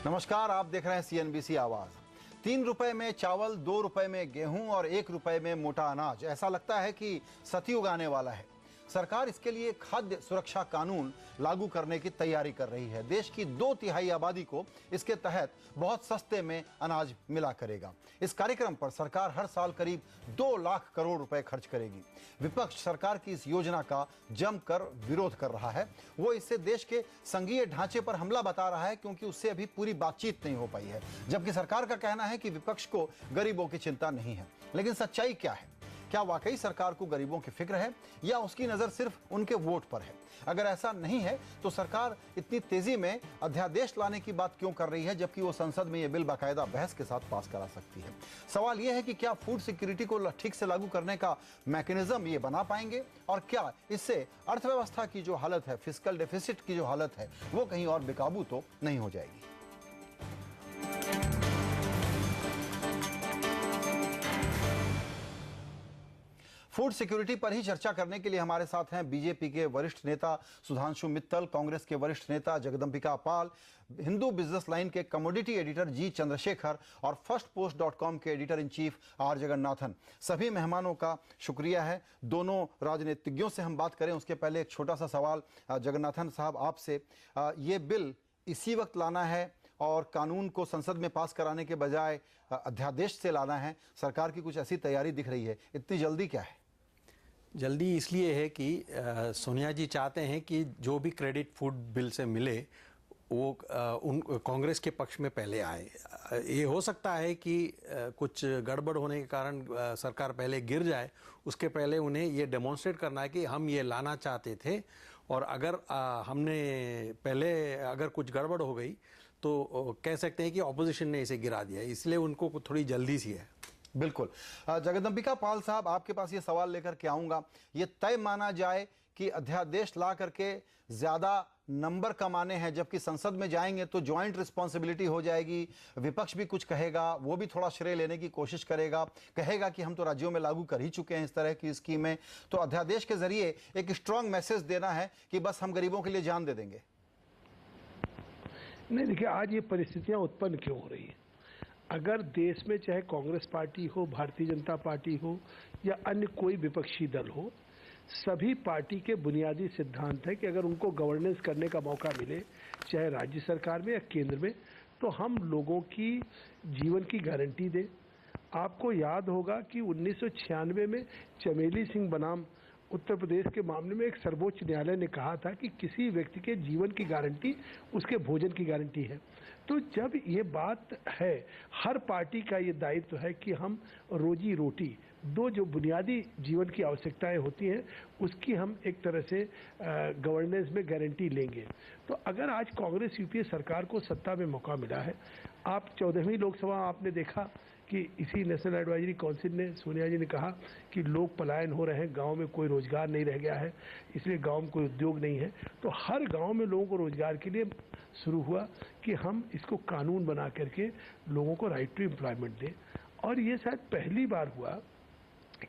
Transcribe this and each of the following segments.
नमस्कार, आप देख रहे हैं CNBC आवाज। 3 रुपए में चावल, 2 रुपए में गेहूं और 1 रुपए में मोटा अनाज। ऐसा लगता है कि सतयुग आने वाला है। सरकार इसके लिए खाद्य सुरक्षा कानून लागू करने की तैयारी कर रही है। देश की 2/3 आबादी को इसके तहत बहुत सस्ते में अनाज मिला करेगा। इस कार्यक्रम पर सरकार हर साल करीब 2 लाख करोड़ रुपए खर्च करेगी। विपक्ष सरकार की इस योजना का जमकर विरोध कर रहा है। वो इससे देश के संघीय ढांचे पर हमला बता रहा है, क्योंकि उससे अभी पूरी बातचीत नहीं हो पाई है। जबकि सरकार का कहना है कि विपक्ष को गरीबों की चिंता नहीं है। लेकिन सच्चाई क्या है? क्या वाकई सरकार को गरीबों की फिक्र है या उसकी नजर सिर्फ उनके वोट पर है? अगर ऐसा नहीं है तो सरकार इतनी तेजी में अध्यादेश लाने की बात क्यों कर रही है, जबकि वो संसद में ये बिल बाकायदा बहस के साथ पास करा सकती है? सवाल यह है कि क्या फूड सिक्योरिटी को ठीक से लागू करने का मैकेनिज्म ये बना पाएंगे, और क्या इससे अर्थव्यवस्था की जो हालत है, फिस्कल डेफिसिट की जो हालत है, वो कहीं और बेकाबू तो नहीं हो जाएगी? फूड सिक्योरिटी पर ही चर्चा करने के लिए हमारे साथ हैं बीजेपी के वरिष्ठ नेता सुधांशु मित्तल, कांग्रेस के वरिष्ठ नेता जगदंबिका पाल, हिंदू बिजनेस लाइन के कमोडिटी एडिटर जी चंद्रशेखर और फर्स्टपोस्ट.com के editor in chief are Jagannathan. सभी मेहमानों का शुक्रिया है। दोनों राजनीतिज्ञों से हम बात करें उसके पहले एक छोटा सा सवाल जगन्नाथन साहब आपसे। ये बिल इसी वक्त लाना है और कानून को संसद में पास कराने के बजाय अध्यादेश से लाना है। सरकार की कुछ ऐसी तैयारी दिख रही है, इतनी जल्दी क्या है? जल्दी इसलिए है कि सोनिया जी चाहते हैं कि जो भी क्रेडिट फूड बिल से मिले वो उन कांग्रेस के पक्ष में पहले आए। ये हो सकता है कि कुछ गड़बड़ होने के कारण सरकार पहले गिर जाए, उसके पहले उन्हें ये डेमोन्स्ट्रेट करना है कि हम ये लाना चाहते थे, और अगर हमने पहले अगर कुछ गड़बड़ हो गई तो कह सकते हैं कि ऑपोजिशन ने इसे गिरा दिया। इसलिए उनको थोड़ी जल्दी सी है। बिल्कुल। जगदंबिका पाल साहब, आपके पास ये सवाल लेकर के आऊंगा। ये तय माना जाए कि अध्यादेश ला करके ज्यादा नंबर कमाने हैं, जबकि संसद में जाएंगे तो ज्वाइंट रिस्पॉन्सिबिलिटी हो जाएगी। विपक्ष भी कुछ कहेगा, वो भी थोड़ा श्रेय लेने की कोशिश करेगा, कहेगा कि हम तो राज्यों में लागू कर ही चुके हैं इस तरह की स्कीमें। तो अध्यादेश के जरिए एक स्ट्रांग मैसेज देना है कि बस हम गरीबों के लिए जान दे देंगे। नहीं, देखिए, आज ये परिस्थितियां उत्पन्न क्यों हो रही हैं? अगर देश में चाहे कांग्रेस पार्टी हो, भारतीय जनता पार्टी हो या अन्य कोई विपक्षी दल हो, सभी पार्टी के बुनियादी सिद्धांत है कि अगर उनको गवर्नेंस करने का मौका मिले, चाहे राज्य सरकार में या केंद्र में, तो हम लोगों की जीवन की गारंटी दें। आपको याद होगा कि 1996 में चमेली सिंह बनाम उत्तर प्रदेश के मामले में एक सर्वोच्च न्यायालय ने कहा था कि किसी व्यक्ति के जीवन की गारंटी उसके भोजन की गारंटी है। तो जब ये बात है, हर पार्टी का ये दायित्व है कि हम रोजी रोटी, दो जो बुनियादी जीवन की आवश्यकताएं होती हैं, उसकी हम एक तरह से गवर्नेंस में गारंटी लेंगे। तो अगर आज कांग्रेस यूपीए सरकार को सत्ता में मौका मिला है, आप 14वीं लोकसभा आपने देखा कि इसी नेशनल एडवाइजरी काउंसिल ने, सोनिया जी ने कहा कि लोग पलायन हो रहे हैं, गांव में कोई रोजगार नहीं रह गया है, इसलिए गांव में कोई उद्योग नहीं है। तो हर गांव में लोगों को रोजगार के लिए शुरू हुआ कि हम इसको कानून बना करके लोगों को राइट टू एम्प्लॉयमेंट दें। और ये शायद पहली बार हुआ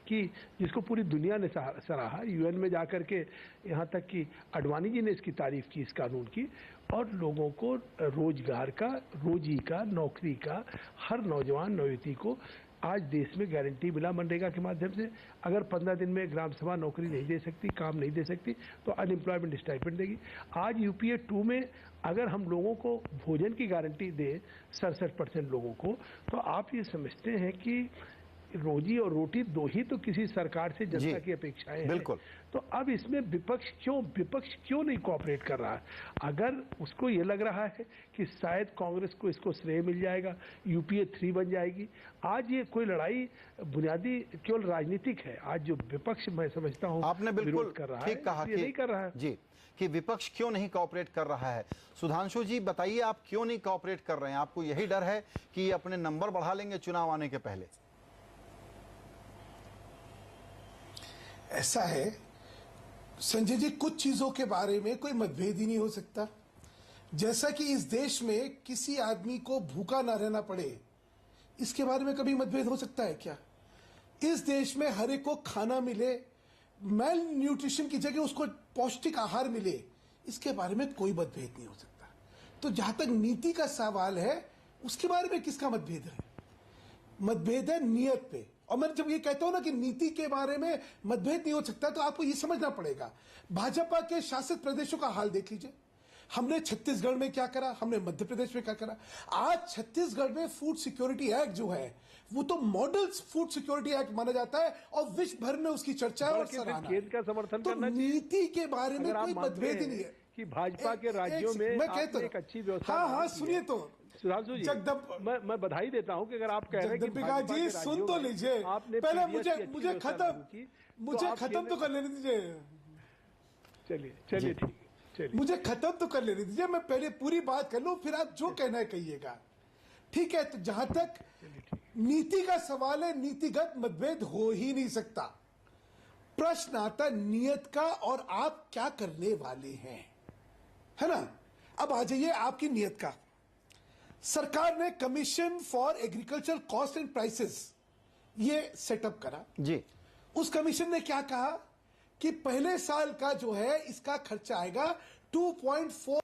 कि जिसको पूरी दुनिया ने सराहा, यूएन में जाकर के, यहाँ तक कि अडवाणी जी ने इसकी तारीफ की, इस कानून की, और लोगों को रोजगार का, रोजी का, नौकरी का, हर नौजवान नौयुवती को आज देश में गारंटी मिला मनरेगा के माध्यम से। अगर 15 दिन में ग्राम सभा नौकरी नहीं दे सकती, काम नहीं दे सकती, तो अनएम्प्लॉयमेंट स्टाइपेंड देगी। आज यूपीए 2 में अगर हम लोगों को भोजन की गारंटी दे 67% लोगों को, तो आप ये समझते हैं कि रोजी और रोटी दो ही तो किसी सरकार से जनता की अपेक्षाएं हैं। बिल्कुल। तो अब इसमें विपक्ष क्यों नहीं कोऑपरेट कर रहा है? अगर उसको ये लग रहा है कि शायद कांग्रेस को इसको श्रेय मिल जाएगा, यूपीए 3 बन जाएगी, आज ये कोई लड़ाई बुनियादी केवल राजनीतिक है। आज जो विपक्ष, मैं समझता हूँ, आपने बिल्कुल कर रहा ठीक कहा कि नहीं कर रहा है जी, कि विपक्ष क्यों नहीं कोऑपरेट कर रहा है। सुधांशु जी, बताइए, आप क्यों नहीं कोऑपरेट कर रहे हैं? आपको यही डर है कि अपने नंबर बढ़ा लेंगे चुनाव आने के पहले? ऐसा है संजय जी, कुछ चीजों के बारे में कोई मतभेद ही नहीं हो सकता। जैसा कि इस देश में किसी आदमी को भूखा ना रहना पड़े, इसके बारे में कभी मतभेद हो सकता है क्या? इस देश में हर एक को खाना मिले, मेल न्यूट्रिशन की जगह उसको पौष्टिक आहार मिले, इसके बारे में कोई मतभेद नहीं हो सकता। तो जहां तक नीति का सवाल है उसके बारे में किसका मतभेद है? मतभेद है नियत पे। और मैं जब ये कहता हूं ना कि नीति के बारे में मतभेद नहीं हो सकता, तो आपको ये समझना पड़ेगा भाजपा के शासित प्रदेशों का हाल देख लीजिए। हमने छत्तीसगढ़ में क्या करा, हमने मध्य प्रदेश में क्या करा। आज छत्तीसगढ़ में फूड सिक्योरिटी एक्ट जो है वो तो मॉडल फूड सिक्योरिटी एक्ट माना जाता है और विश्व भर में उसकी चर्चा और सराहना। केंद्र का समर्थन तो करना चाहिए। नीति के बारे में अगर आप कोई मानते मतभेद ही हैं नहीं है कि भाजपा के राज्यों में मैं कहता आपने एक अच्छी व्यवस्था हाँ बना दी सुनिए है। तो सुधांशु जी, मैं बधाई देता हूं कि अगर आप कह रहे हैं कि जगदम्बिका भाजपा जी के सुन राज्यों तो में लीजिए, आपने पहले PDS की अच्छी मुझे व्यवस्था खत्म लागू की, तो खत्म तो कर लेने दीजिए। चलिए ठीक है, चलिए मुझे खत्म तो कर लेने दीजिए, मैं पहले पूरी बात कर लूं, फिर आप जो कहना है कहिएगा। ठीक है, तो जहां तक नीति का सवाल है, नीतिगत मतभेद हो ही नहीं सकता। प्रश्न आता नियत का और आप क्या करने वाले हैं, है ना। अब आ जाइए आपकी नियत का। सरकार ने commission for agriculture cost and prices ये सेटअप करा जी। उस कमीशन ने क्या कहा कि पहले साल का जो है इसका खर्चा आएगा 2.4।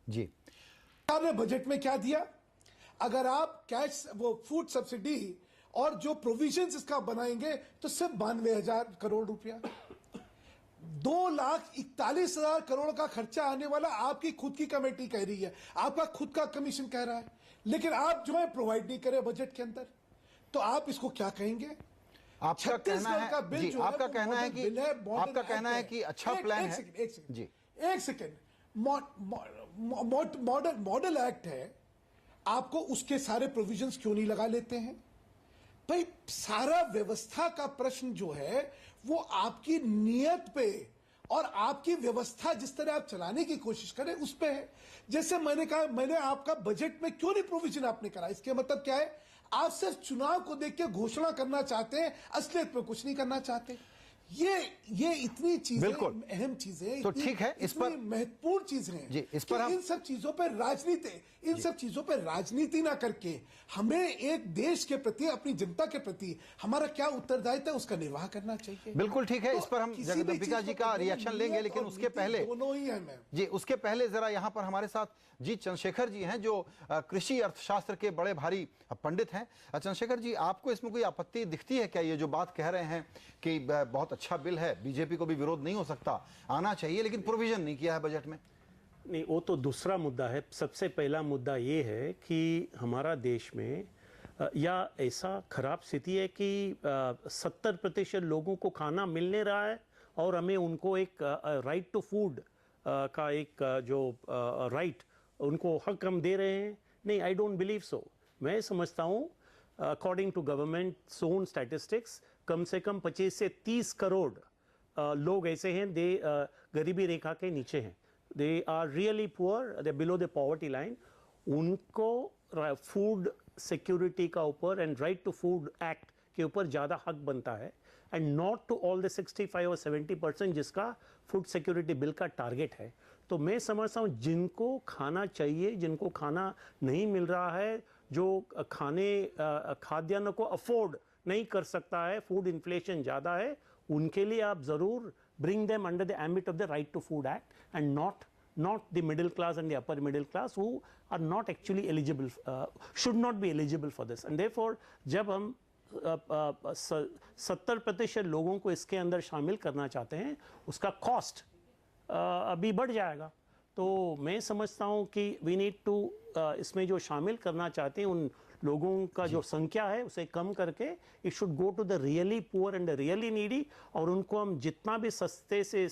जी, सरकार ने बजट में क्या दिया, अगर आप कैश वो फूड सब्सिडी और जो प्रोविजंस इसका बनाएंगे तो सिर्फ 92,000 करोड़ रुपया, 2,41,000 करोड़ का खर्चा आने वाला आपकी खुद की कमेटी कह रही है, आपका खुद का कमीशन कह रहा है, लेकिन आप जो है प्रोवाइड नहीं करे बजट के अंदर, तो आप इसको क्या कहेंगे? आपका कहना है जी, आपका कहना है कि आपका कहना है कि अच्छा प्लान है। एक सेकेंड, मॉडल एक्ट है, आपको उसके सारे प्रोविजंस क्यों नहीं लगा लेते हैं भाई? सारा व्यवस्था का प्रश्न जो है वो आपकी नियत पे और आपकी व्यवस्था जिस तरह आप चलाने की कोशिश करें उस पे है। जैसे मैंने कहा, मैंने आपका बजट में क्यों नहीं प्रोविजन आपने करा, इसके मतलब क्या है? आप सिर्फ चुनाव को देख के घोषणा करना चाहते हैं, असलियत में कुछ नहीं करना चाहते। ये इतनी चीजें, अहम चीजें, तो ठीक है, इस पर महत्वपूर्ण चीजें जी, इस पर इन सब चीजों पर राजनीति ना करके हमें एक देश के प्रति, अपनी जनता के प्रति हमारा क्या उत्तरदायित्व है उसका निर्वाह करना चाहिए। बिल्कुल ठीक है, इस पर हम जगदम्बिका जी का रिएक्शन लेंगे, लेकिन उसके पहले दोनों ही है मैम जी, उसके पहले जरा यहाँ पर हमारे साथ जी चंद्रशेखर जी हैं, जो कृषि अर्थशास्त्र के बड़े भारी पंडित हैं। चंद्रशेखर जी, आपको इसमें कोई आपत्ति दिखती है क्या? ये जो बात कह रहे हैं कि बहुत अच्छा बिल है, बीजेपी को भी विरोध नहीं हो सकता, आना चाहिए, लेकिन प्रोविजन नहीं किया है बजट में। नहीं, वो तो दूसरा मुद्दा है। सबसे पहला मुद्दा ये है कि हमारा देश में या ऐसा खराब स्थिति है कि 70% लोगों को खाना मिल नहीं रहा है और हमें उनको एक राइट टू फूड का एक जो राइट, उनको हक हम दे रहे हैं। नहीं, आई डोंट बिलीव सो। मैं समझता हूँ according to government own statistics कम से कम 25 से 30 करोड़ लोग ऐसे हैं दे गरीबी रेखा के नीचे हैं, they are really poor, they below the poverty line. उनको फूड सिक्योरिटी का ऊपर and right to food act के ऊपर ज़्यादा हक बनता है, and not to all the 65 और 70% जिसका फूड सिक्योरिटी बिल का टारगेट है। तो मैं समझता हूँ जिनको खाना चाहिए, जिनको खाना नहीं मिल रहा है, जो खाद्यान्न को अफोर्ड नहीं कर सकता है, फूड इन्फ्लेशन ज़्यादा है, उनके लिए आप ज़रूर bring them under the ambit of the right to food act and not the middle class and the upper middle class who are not actually eligible, should not be eligible for this. And therefore जब हम 70% लोगों को इसके अंदर शामिल करना चाहते हैं, उसका कॉस्ट अभी बढ़ जाएगा। तो मैं समझता हूँ कि वी नीड टू इसमें जो शामिल करना चाहते हैं उन लोगों का जो संख्या है उसे कम करके it should go to the really poor and really needy, और उनको हम जितना भी सस्ते से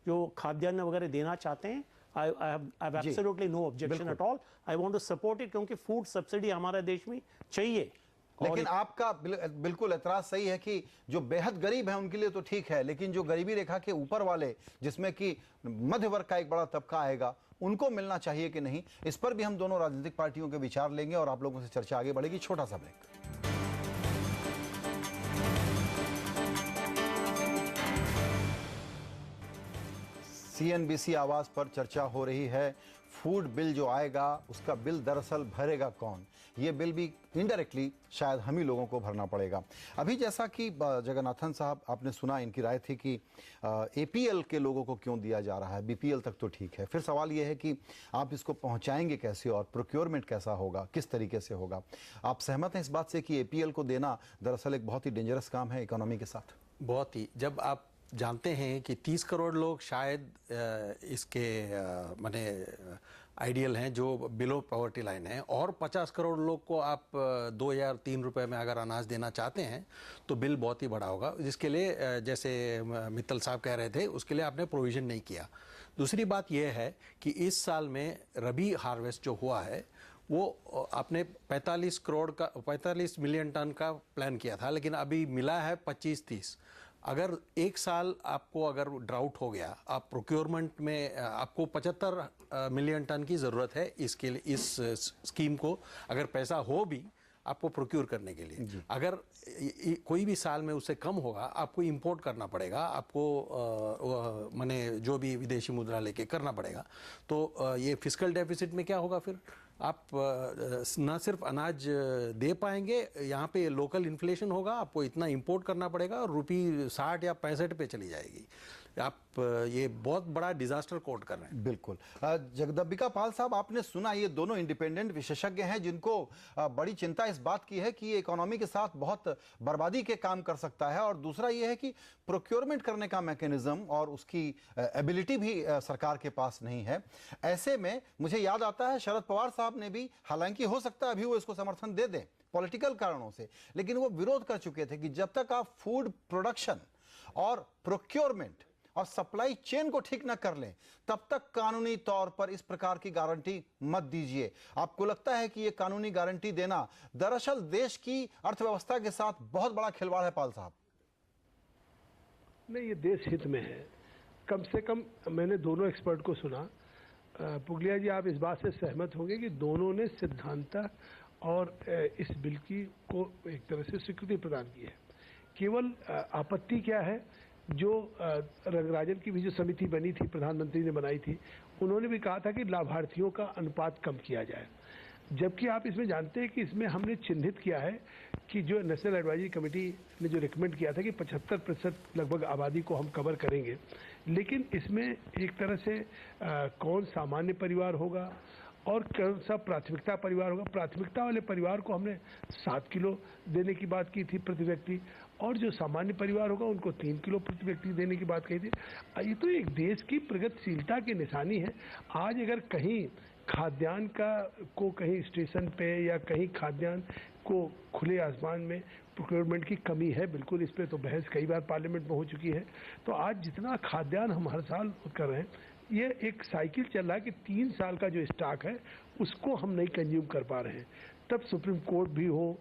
जो खाद्यान्न वगैरह देना चाहते हैं, I have absolutely no objection at all. I want to support it क्योंकि फूड सब्सिडी हमारे देश में चाहिए। लेकिन आपका बिल्कुल एतराज सही है कि जो बेहद गरीब है उनके लिए तो ठीक है, लेकिन जो गरीबी रेखा के ऊपर वाले, जिसमें कि मध्य वर्ग का एक बड़ा तबका आएगा, उनको मिलना चाहिए कि नहीं, इस पर भी हम दोनों राजनीतिक पार्टियों के विचार लेंगे और आप लोगों से चर्चा आगे बढ़ेगी। छोटा सा ब्रेक। CNBC आवाज पर चर्चा हो रही है, फूड बिल जो आएगा उसका बिल दरअसल भरेगा कौन? ये बिल भी इनडायरेक्टली शायद हम ही लोगों को भरना पड़ेगा। अभी जैसा कि जगन्नाथन साहब आपने सुना, इनकी राय थी कि एपीएल के लोगों को क्यों दिया जा रहा है, बीपीएल तक तो ठीक है। फिर सवाल ये है कि आप इसको पहुंचाएंगे कैसे और प्रोक्योरमेंट कैसा होगा, किस तरीके से होगा। आप सहमत हैं इस बात से कि एपीएल को देना दरअसल एक बहुत ही डेंजरस काम है इकोनॉमी के साथ? बहुत ही। जब आप जानते हैं कि 30 करोड़ लोग शायद इसके माने आइडियल हैं जो बिलो पॉवर्टी लाइन है, और 50 करोड़ लोग को आप 2 या 3 रुपए में अगर अनाज देना चाहते हैं तो बिल बहुत ही बड़ा होगा, जिसके लिए जैसे मित्तल साहब कह रहे थे उसके लिए आपने प्रोविज़न नहीं किया। दूसरी बात यह है कि इस साल में रबी हार्वेस्ट जो हुआ है वो आपने 45 मिलियन टन का प्लान किया था, लेकिन अभी मिला है 25-30। अगर एक साल आपको अगर ड्राउट हो गया, आप प्रोक्योरमेंट में आपको 75 मिलियन टन की ज़रूरत है इसके लिए, इस स्कीम को अगर पैसा हो भी आपको प्रोक्योर करने के लिए। अगर कोई भी साल में उससे कम होगा आपको इंपोर्ट करना पड़ेगा, आपको माने जो भी विदेशी मुद्रा लेके करना पड़ेगा। तो ये फिस्कल डेफिसिट में क्या होगा फिर? आप ना सिर्फ अनाज दे पाएंगे, यहाँ पे लोकल इन्फ्लेशन होगा, आपको इतना इंपोर्ट करना पड़ेगा और रुपये 60 या 65 पे चली जाएगी। आप ये बहुत बड़ा डिजास्टर कोट कर रहे हैं। बिल्कुल। जगदम्बिका पाल साहब, आपने सुना, ये दोनों इंडिपेंडेंट विशेषज्ञ हैं जिनको बड़ी चिंता इस बात की है कि ये इकोनॉमी के साथ बहुत बर्बादी के काम कर सकता है, और दूसरा ये है कि प्रोक्योरमेंट करने का मैकेनिज्म और उसकी एबिलिटी भी सरकार के पास नहीं है। ऐसे में मुझे याद आता है शरद पवार साहब ने भी, हालांकि हो सकता है अभी वो इसको समर्थन दे दें पॉलिटिकल कारणों से, लेकिन वो विरोध कर चुके थे कि जब तक आप फूड प्रोडक्शन और प्रोक्योरमेंट और सप्लाई चेन को ठीक न कर लें तब तक कानूनी तौर पर इस प्रकार की गारंटी मत दीजिए। आपको लगता है कि यह कानूनी गारंटी देना दरअसल देश की अर्थव्यवस्था के साथ बहुत बड़ा खिलवाड़ है? पाल साहब, नहीं, ये देश हित में है। कम से कम मैंने दोनों एक्सपर्ट को सुना। पुगलिया जी, आप इस बात से सहमत होंगे कि दोनों ने सिद्धांत और इस बिल की को एक तरह से स्वीकृति प्रदान की है। केवल आपत्ति क्या है, जो रंगराजन की भी जो समिति बनी थी, प्रधानमंत्री ने बनाई थी, उन्होंने भी कहा था कि लाभार्थियों का अनुपात कम किया जाए। जबकि आप इसमें जानते हैं कि इसमें हमने चिन्हित किया है कि जो नेशनल एडवाइजरी कमेटी ने जो रिकमेंड किया था कि 75% लगभग आबादी को हम कवर करेंगे, लेकिन इसमें एक तरह से कौन सामान्य परिवार होगा और कौन सा प्राथमिकता परिवार होगा। प्राथमिकता वाले परिवार को हमने 7 किलो देने की बात की थी प्रति व्यक्ति, और जो सामान्य परिवार होगा उनको 3 किलो प्रति व्यक्ति देने की बात कही थी। ये तो एक देश की प्रगतिशीलता की निशानी है। आज अगर कहीं खाद्यान्न को कहीं स्टेशन पे या कहीं खाद्यान्न को खुले आसमान में प्रोक्योरमेंट की कमी है, बिल्कुल, इस पे तो बहस कई बार पार्लियामेंट में हो चुकी है। तो आज जितना खाद्यान्न हम हर साल कर रहे हैं, ये एक साइकिल चल रहा है कि 3 साल का जो स्टॉक है उसको हम नहीं कंज्यूम कर पा रहे हैं। तब सुप्रीम कोर्ट भी हो,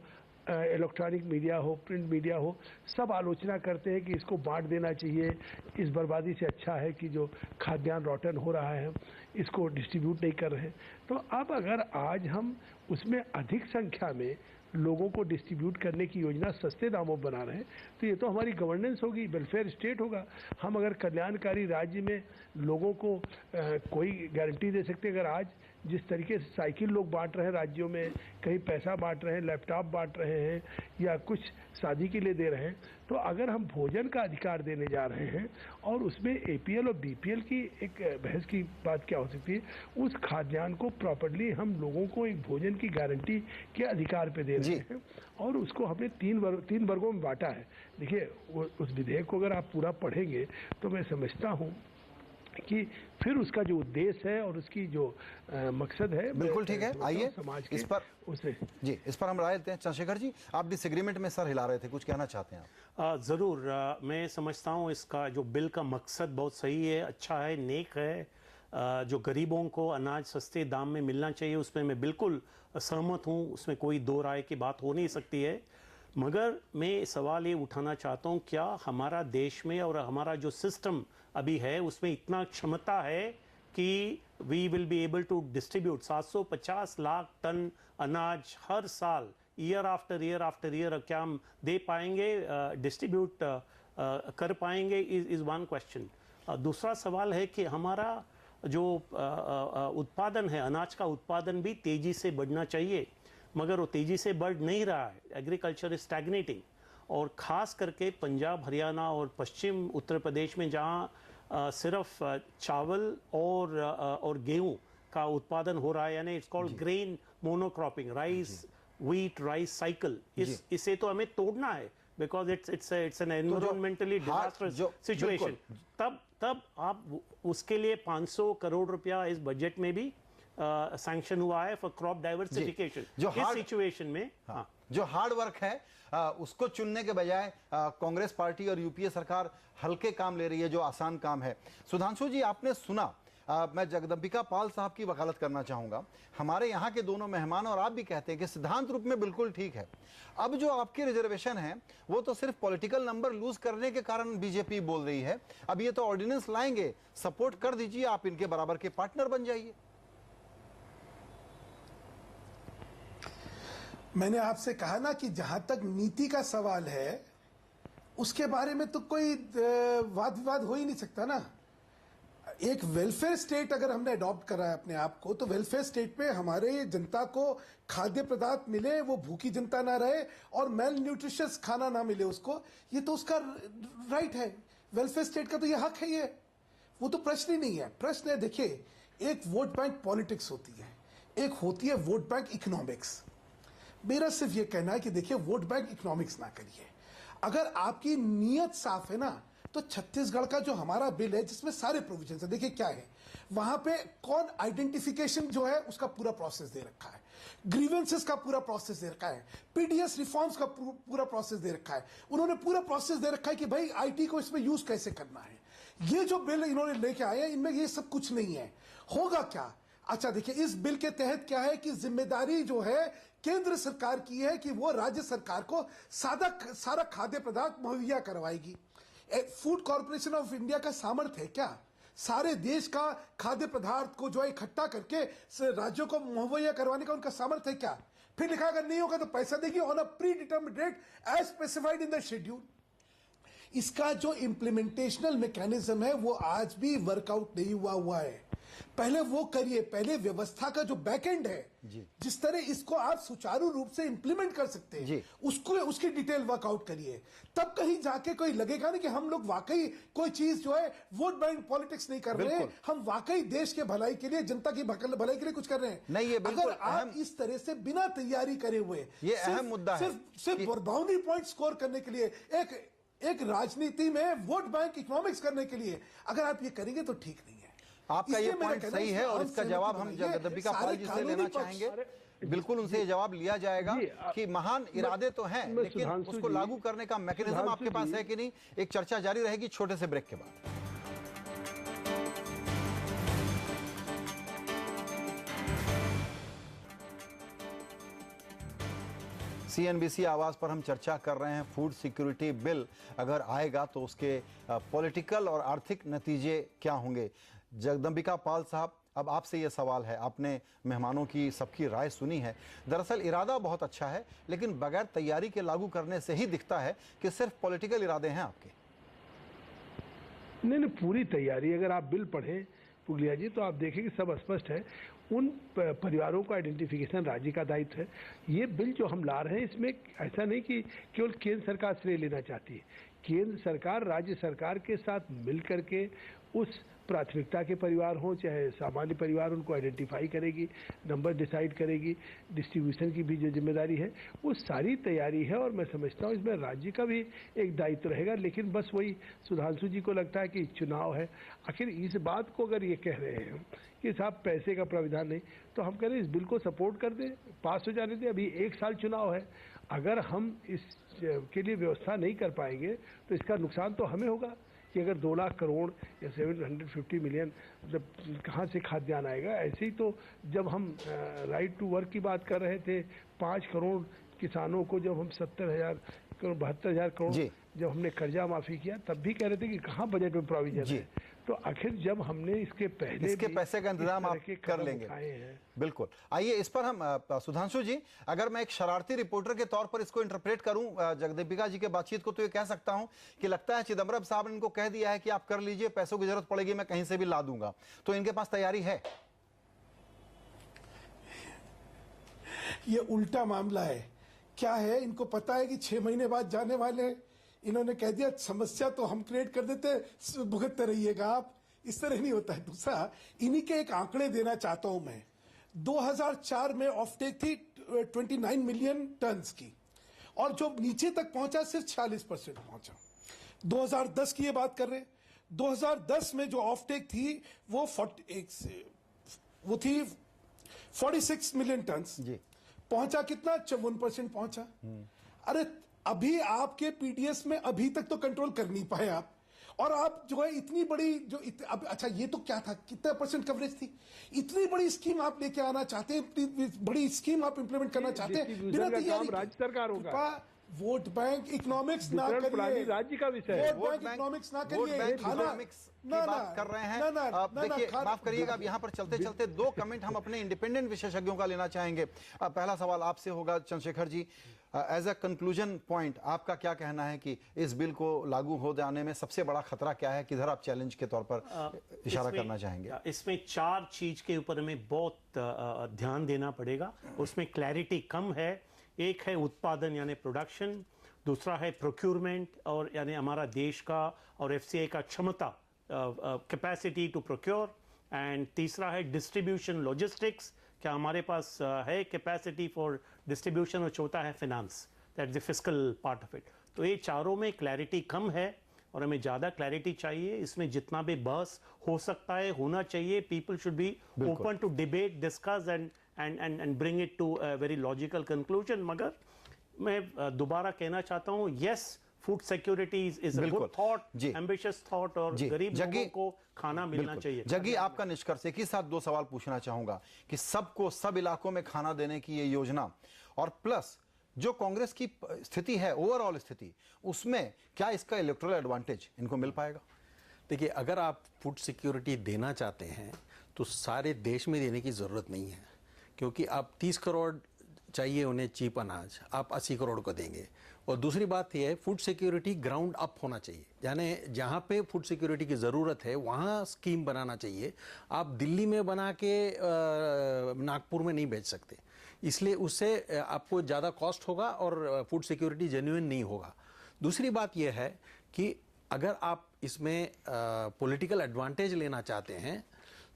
इलेक्ट्रॉनिक मीडिया हो, प्रिंट मीडिया हो, सब आलोचना करते हैं कि इसको बांट देना चाहिए, इस बर्बादी से अच्छा है कि जो खाद्यान्न रॉटन हो रहा है इसको डिस्ट्रीब्यूट नहीं कर रहे हैं। तो अब अगर आज हम उसमें अधिक संख्या में लोगों को डिस्ट्रीब्यूट करने की योजना सस्ते दामों पर बना रहे हैं, तो ये तो हमारी गवर्नेंस होगी, वेलफेयर स्टेट होगा। हम अगर कल्याणकारी राज्य में लोगों को कोई गारंटी दे सकते हैं, अगर आज जिस तरीके से साइकिल लोग बांट रहे हैं राज्यों में, कहीं पैसा बांट रहे हैं, लैपटॉप बांट रहे हैं या कुछ शादी के लिए दे रहे हैं, तो अगर हम भोजन का अधिकार देने जा रहे हैं और उसमें एपीएल और बीपीएल की एक बहस की बात क्या हो सकती है, उस खाद्यान्न को प्रॉपर्ली हम लोगों को एक भोजन की गारंटी के अधिकार पे दे रहे हैं, और उसको हमने 3 वर्गों में बांटा है। देखिए, उस विधेयक को अगर आप पूरा पढ़ेंगे तो मैं समझता हूँ कि फिर उसका जो उद्देश्य है और उसकी जो मकसद है, बिल्कुल ठीक है। आइए समाज इस पर उसे इस पर हम राय लेते हैं। चंद्रशेखर जी, आप डिसएग्रीमेंट में सर हिला रहे थे, कुछ कहना चाहते हैं आप? ज़रूर। मैं समझता हूँ इसका जो बिल का मकसद बहुत सही है, अच्छा है, नेक है। जो गरीबों को अनाज सस्ते दाम में मिलना चाहिए उसमें मैं बिल्कुल सहमत हूँ, उसमें कोई दो राय की बात हो नहीं सकती है। मगर मैं सवाल ये उठाना चाहता हूँ, क्या हमारा देश में और हमारा जो सिस्टम अभी है उसमें इतना क्षमता है कि we will be able to distribute 750 lakh ton अनाज हर साल, year after year after year, क्या हम दे पाएंगे, डिस्ट्रीब्यूट कर पाएंगे, इज वन क्वेश्चन। दूसरा सवाल है कि हमारा जो उत्पादन है, अनाज का उत्पादन भी तेजी से बढ़ना चाहिए। मगर वो तेजी से बढ़ नहीं रहा है। एग्रीकल्चर इज स्टैग्नेटिंग, और ख़ास करके पंजाब, हरियाणा और पश्चिम उत्तर प्रदेश में जहाँ सिर्फ चावल और गेहूं का उत्पादन हो रहा है, यानी it's called grain monocropping, rice wheat rice cycle, इसे तो हमें तोड़ना है, because it's an environmentally disastrous situation. तब आप उसके लिए 500 करोड़ रुपया इस बजट में भी सैंक्शन हुआ है फॉर क्रॉप डाइवर्सिफिकेशन। इस सिचुएशन में जो हार्ड वर्क है उसको चुनने के बजाय कांग्रेस पार्टी और यूपीए सरकार हल्के काम ले रही है, जो आसान काम है। सुधांशु जी, आपने सुना, मैं जगदम्बिका पाल साहब की वकालत करना चाहूंगा। हमारे यहाँ के दोनों मेहमान और आप भी कहते हैं कि सिद्धांत रूप में बिल्कुल ठीक है। अब जो आपकी रिजर्वेशन है वो तो सिर्फ पॉलिटिकल नंबर लूज करने के कारण बीजेपी बोल रही है। अब ये तो ऑर्डिनेंस लाएंगे, सपोर्ट कर दीजिए, आप इनके बराबर के पार्टनर बन जाइए। मैंने आपसे कहा ना कि जहां तक नीति का सवाल है उसके बारे में तो कोई वाद विवाद हो ही नहीं सकता ना। एक वेलफेयर स्टेट अगर हमने अडॉप्ट करा है अपने आप को, तो वेलफेयर स्टेट में हमारे जनता को खाद्य पदार्थ मिले, वो भूखी जनता ना रहे और मेल न्यूट्रिशियस खाना ना मिले उसको, ये तो उसका राइट है। वेलफेयर स्टेट का तो ये हक है, ये वो तो प्रश्न ही नहीं है। प्रश्न है, देखिए, एक वोट बैंक पॉलिटिक्स होती है, एक होती है वोट बैंक इकोनॉमिक्स। मेरा सिर्फ ये कहना है कि देखिए, वोट बैंक इकोनॉमिक्स ना करिए। अगर आपकी नीयत साफ है ना, तो छत्तीसगढ़ का जो हमारा बिल है जिसमें सारे प्रोविजन है, देखिए क्या है वहां पे, कौन आइडेंटिफिकेशन जो है उसका पूरा प्रोसेस दे रखा है, ग्रीवेंसेस का पूरा प्रोसेस दे रखा है, पीडीएस रिफॉर्म्स का पूरा प्रोसेस दे रखा है। उन्होंने पूरा प्रोसेस दे रखा है कि भाई आईटी को इसमें यूज कैसे करना है। ये जो बिल इन्होंने लेके आए हैं, इनमें ये सब कुछ नहीं है। होगा क्या? अच्छा देखिए, इस बिल के तहत क्या है कि जिम्मेदारी जो है केंद्र सरकार की है कि वो राज्य सरकार को सारा खाद्य पदार्थ मुहैया करवाएगी। फूड कॉर्पोरेशन ऑफ इंडिया का सामर्थ्य है क्या सारे देश का खाद्य पदार्थ को जो है इकट्ठा करके राज्यों को मुहैया करवाने का? उनका सामर्थ्य है क्या? फिर लिखा अगर नहीं होगा तो पैसा देगी on a pre determined date as specified in the schedule. इसका जो इम्प्लीमेंटेशनल मैकेनिज्म है वो आज भी वर्कआउट नहीं हुआ है। पहले वो करिए, पहले व्यवस्था का जो बैकएंड है जिस तरह इसको आप सुचारू रूप से इंप्लीमेंट कर सकते हैं उसको, उसकी डिटेल वर्कआउट करिए, तब कहीं जाके कोई लगेगा ना कि हम लोग वाकई कोई चीज जो है वोट बैंक पॉलिटिक्स नहीं कर रहे हैं, हम वाकई देश के भलाई के लिए, जनता की भलाई के लिए कुछ कर रहे हैं। नहीं, ये अगर आप इस तरह से बिना तैयारी करे हुए ये अहम मुद्दा है, सिर्फ बाउंड्री पॉइंट स्कोर करने के लिए, एक राजनीति में वोट बैंक इकोनॉमिक्स करने के लिए अगर आप ये करेंगे तो ठीक नहीं है। आपका ये पॉइंट सही है और इसका जवाब हम जगदम्बिका पाल जी से लेना चाहेंगे। बिल्कुल उनसे ये जवाब लिया जाएगा कि महान इरादे तो हैं, लेकिन उसको लागू करने का मैकेनिज्म आपके पास है कि नहीं। एक चर्चा जारी रहेगी छोटे से ब्रेक के बाद। CNBC आवाज पर हम चर्चा कर रहे हैं फूड सिक्योरिटी बिल अगर आएगा तो उसके पॉलिटिकल और आर्थिक नतीजे क्या होंगे। जगदम्बिका पाल साहब, अब आपसे ये सवाल है, आपने मेहमानों की सबकी राय सुनी है। दरअसल इरादा बहुत अच्छा है, लेकिन बगैर तैयारी के लागू करने से ही दिखता है कि सिर्फ पॉलिटिकल इरादे हैं आपके। नहीं, पूरी तैयारी। अगर आप बिल पढ़ें पुगलिया जी तो आप देखें कि सब स्पष्ट है। उन परिवारों का आइडेंटिफिकेशन राज्य का दायित्व है। ये बिल जो हम ला रहे हैं इसमें ऐसा नहीं कि केवल केंद्र सरकार श्रेय लेना चाहती है। केंद्र सरकार राज्य सरकार के साथ मिल करके उस प्राथमिकता के परिवार हों चाहे सामान्य परिवार, उनको आइडेंटिफाई करेगी, नंबर डिसाइड करेगी, डिस्ट्रीब्यूशन की भी जो जिम्मेदारी है वो सारी तैयारी है। और मैं समझता हूँ इसमें राज्य का भी एक दायित्व रहेगा। लेकिन बस वही सुधांशु जी को लगता है कि चुनाव है। आखिर इस बात को अगर ये कह रहे हैं कि साहब पैसे का प्राविधान नहीं, तो हम कह रहे हैं इस बिल को सपोर्ट कर दें, पास हो जाने दें। अभी 1 साल चुनाव है, अगर हम इसके लिए व्यवस्था नहीं कर पाएंगे तो इसका नुकसान तो हमें होगा कि अगर 2 लाख करोड़ या 750 मिलियन मतलब कहाँ से खाद्यान्न आएगा। ऐसे ही तो जब हम राइट टू वर्क की बात कर रहे थे, 5 करोड़ किसानों को जब हम 72,000 करोड़ जब हमने कर्जा माफी किया, तब भी कह रहे थे कि कहाँ बजट में प्रोविजन है। तो आखिर जब हमने इसके पहले इसके पैसे का इंतजाम आप कर लेंगे। बिल्कुल। आइए इस पर हम सुधांशु जी, अगर मैं एक शरारती रिपोर्टर के तौर पर इसको इंटरप्रेट करूं जगदम्बिका जी के बातचीत को, तो ये कह सकता हूं कि लगता है चिदम्बरम साहब ने इनको कह दिया है कि आप कर लीजिए, पैसों की जरूरत पड़ेगी मैं कहीं से भी ला दूंगा। तो इनके पास तैयारी है। ये उल्टा मामला है। क्या है, इनको पता है कि 6 महीने बाद जाने वाले हैं, इन्होंने कह दिया समस्या तो हम क्रिएट कर देते, भुगतते रहिएगा आप। इस तरह नहीं होता है। दूसरा, इन्हीं के एक आंकड़े देना चाहता हूं मैं। 2004 में ऑफटेक थी 29 मिलियन टन्स की, और जो नीचे तक पहुंचा सिर्फ 46% पहुंचा। 2010 की ये बात कर रहे हैं। 2010 में जो ऑफटेक थी वो 46 मिलियन टन्स जी। पहुंचा कितना, 54% पहुंचा। अरे अभी आपके पीडीएस में अभी तक तो कंट्रोल कर नहीं पाए आप, और आप जो है इतनी बड़ी अब अच्छा, ये तो क्या था, कितना परसेंट कवरेज थी, इतनी बड़ी स्कीम आप लेके आना चाहते हैं, इतनी बड़ी स्कीम आप इंप्लीमेंट करना चाहते हैं बिना तैयारी के। राज्य सरकार होगा। वोट बैंक इकोनॉमिक्स ना वितरण करिए, प्रणाली राज्य का विषय है। वोट बैंक इकोनॉमिक्स ना वोट करिए, बैंक खाना इकोनॉमिक्स की बात कर रहे हैं। अब देखिए, माफ करिएगा, अब यहाँ पर चलते चलते 2 कमेंट हम अपने इंडिपेंडेंट विशेषज्ञों का लेना चाहेंगे। पहला सवाल आपसे होगा Chandrashekhar ji, as a conclusion point आपका क्या कहना है कि इस बिल को लागू हो जाने में सबसे बड़ा खतरा क्या है, किधर आप चैलेंज के तौर पर इशारा करना चाहेंगे? इसमें 4 चीज के ऊपर हमें बहुत ध्यान देना पड़ेगा। उसमें क्लैरिटी कम है। एक है उत्पादन यानी प्रोडक्शन, दूसरा है प्रोक्यूरमेंट और यानी हमारा देश का और एफसीआई का क्षमता, कैपेसिटी टू प्रोक्योर, एंड तीसरा है डिस्ट्रीब्यूशन लॉजिस्टिक्स, क्या हमारे पास है कैपेसिटी फॉर डिस्ट्रीब्यूशन, और चौथा है finance, that is the fiscal part of it. तो ये चारों में क्लैरिटी कम है और हमें ज़्यादा क्लैरिटी चाहिए। इसमें जितना भी बहस हो सकता है होना चाहिए। People should be open to debate, discuss and bring it to a very logical conclusion. मगर मैं दोबारा कहना चाहता हूँ, yes, food security is a good thought, ambitious thought, और गरीब लोगों को खाना मिलना चाहिए। जग्गी, आपका निष्कर्ष, एक ही साथ 2 सवाल पूछना चाहूंगा कि सबको सब इलाकों में खाना देने की ये योजना, और प्लस जो कांग्रेस की स्थिति है, ओवरऑल स्थिति, उसमें क्या इसका इलेक्टोरल एडवांटेज इनको मिल पाएगा? देखिए, अगर आप फूड सिक्योरिटी देना चाहते हैं तो सारे देश में देने की ज़रूरत नहीं है, क्योंकि आप 30 करोड़ चाहिए उन्हें चीप अनाज, आप 80 करोड़ को देंगे। और दूसरी बात यह है, फूड सिक्योरिटी ग्राउंड अप होना चाहिए, यानी जहाँ पे फूड सिक्योरिटी की ज़रूरत है वहाँ स्कीम बनाना चाहिए। आप दिल्ली में बना के नागपुर में नहीं बेच सकते, इसलिए उससे आपको ज़्यादा कॉस्ट होगा और फूड सिक्योरिटी जेन्युइन नहीं होगा। दूसरी बात यह है कि अगर आप इसमें पॉलिटिकल एडवांटेज लेना चाहते हैं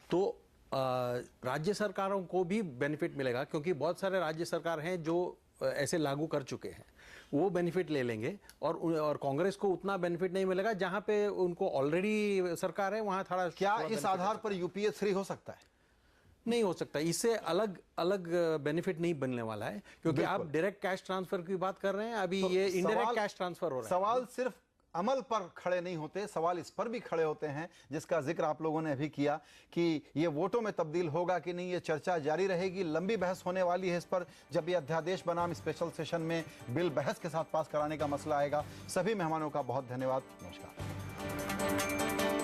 तो राज्य सरकारों को भी बेनिफिट मिलेगा, क्योंकि बहुत सारे राज्य सरकार हैं जो ऐसे लागू कर चुके हैं, वो बेनिफिट ले लेंगे, और कांग्रेस को उतना बेनिफिट नहीं मिलेगा। जहां पे उनको ऑलरेडी सरकार है वहां थोड़ा। क्या इस आधार पर यूपीए 3 हो सकता है? नहीं हो सकता, इससे अलग अलग बेनिफिट नहीं बनने वाला है, क्योंकि आप डायरेक्ट कैश ट्रांसफर की बात कर रहे हैं, अभी तो ये इनडायरेक्ट कैश ट्रांसफर हो रहा है। सवाल सिर्फ अमल पर खड़े नहीं होते, सवाल इस पर भी खड़े होते हैं, जिसका जिक्र आप लोगों ने अभी किया कि ये वोटों में तब्दील होगा कि नहीं। ये चर्चा जारी रहेगी, लंबी बहस होने वाली है इस पर, जब ये अध्यादेश बनाम स्पेशल सेशन में बिल बहस के साथ पास कराने का मसला आएगा। सभी मेहमानों का बहुत धन्यवाद। नमस्कार।